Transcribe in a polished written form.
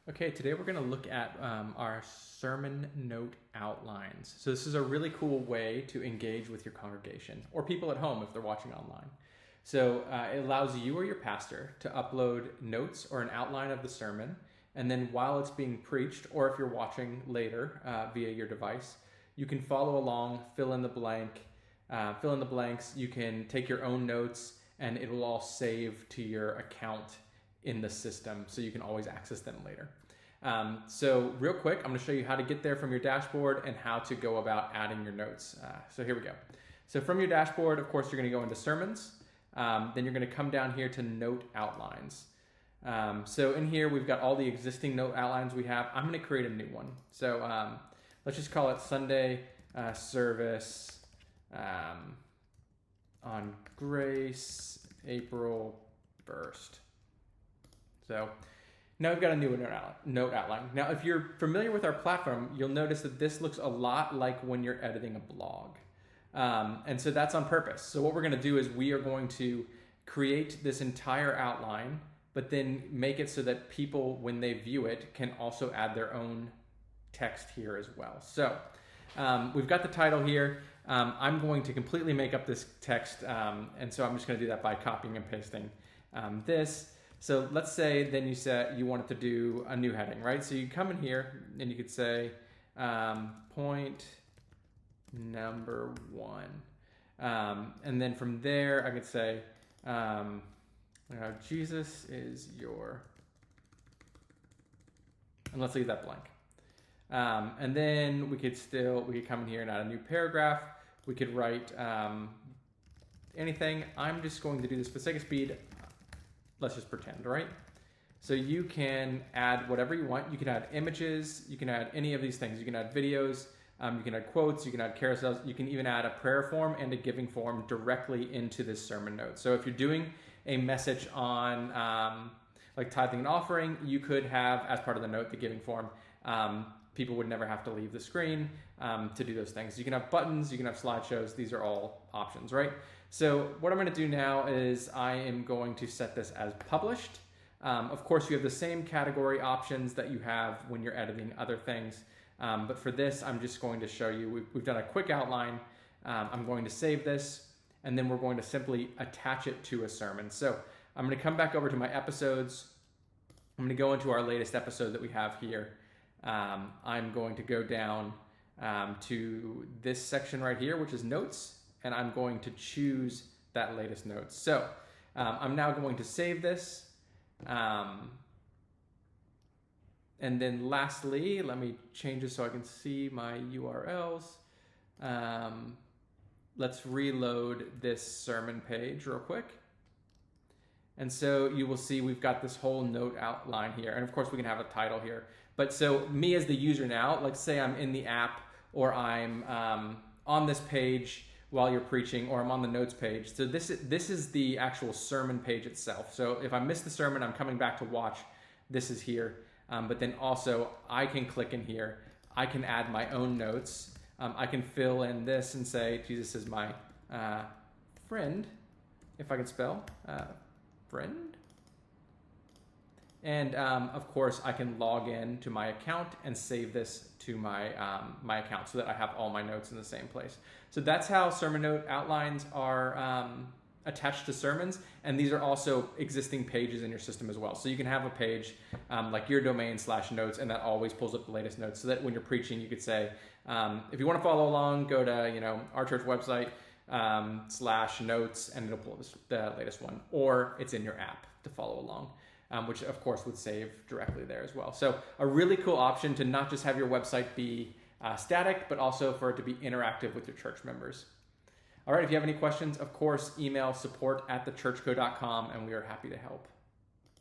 Okay, today we're going to look at our sermon note outlines. So this is a really cool way to engage with your congregation or people at home if they're watching online. So it allows you or your pastor to upload notes or an outline of the sermon, and then while it's being preached, or if you're watching later via your device, you can follow along, fill in the blanks. You can take your own notes, and it will all save to your account in the system, so you can always access them later. So real quick, I'm going to show you how to get there from your dashboard and how to go about adding your notes. So here we go. So from your dashboard, of course, you're going to go into sermons. Then you're going to come down here to note outlines. So in here, we've got all the existing note outlines we have. I'm going to create a new one. So let's just call it Sunday service on Grace, April 1st. So now we've got a new note outline. Now, if you're familiar with our platform, you'll notice that this looks a lot like when you're editing a blog. And so that's on purpose. So what we're going to do is we are going to create this entire outline, but then make it so that people, when they view it, can also add their own text here as well. So we've got the title here. I'm going to completely make up this text, and so I'm just going to do that by copying and pasting this. So let's say then you said you wanted to do a new heading, right? So you come in here and you could say point number 1. And then from there I could say Jesus is your, and let's leave that blank. And then we could come in here and add a new paragraph. We could write anything. I'm just going to do this for the sake of speed. Let's just pretend, right? So you can add whatever you want. You can add images. You can add any of these things. You can add videos. You can add quotes. You can add carousels. You can even add a prayer form and a giving form directly into this sermon note. So if you're doing a message on like tithing and offering, you could have, as part of the note, the giving form. People would never have to leave the screen to do those things. You can have buttons. You can have slideshows. These are all options, right? So what I'm going to do now is I am going to set this as published. Of course, you have the same category options that you have when you're editing other things. But for this, I'm just going to show you, we've done a quick outline. I'm going to save this, and then we're going to simply attach it to a sermon. So I'm going to come back over to my episodes. I'm going to go into our latest episode that we have here. I'm going to go down to this section right here, which is notes. And I'm going to choose that latest note. So I'm now going to save this. And then lastly, let me change this so I can see my URLs. Let's reload this sermon page real quick. And so you will see we've got this whole note outline here. And of course we can have a title here. But so me as the user now, let's say I'm in the app or I'm on this page while you're preaching, or I'm on the notes page. So this is the actual sermon page itself. So if I miss the sermon, I'm coming back to watch, this is here. But then also I can click in here. I can add my own notes. I can fill in this and say, Jesus is my friend, if I can spell friend. And of course, I can log in to my account and save this to my my account so that I have all my notes in the same place. So that's how sermon note outlines are attached to sermons, and these are also existing pages in your system as well. So you can have a page like your domain /notes, and that always pulls up the latest notes, so that when you're preaching, you could say, if you want to follow along, go to our church website /notes, and it'll pull up the latest one, or it's in your app to follow along. Which of course would save directly there as well. So a really cool option to not just have your website be static, but also for it to be interactive with your church members. All right, if you have any questions, of course, email support@thechurchco.com, and we are happy to help.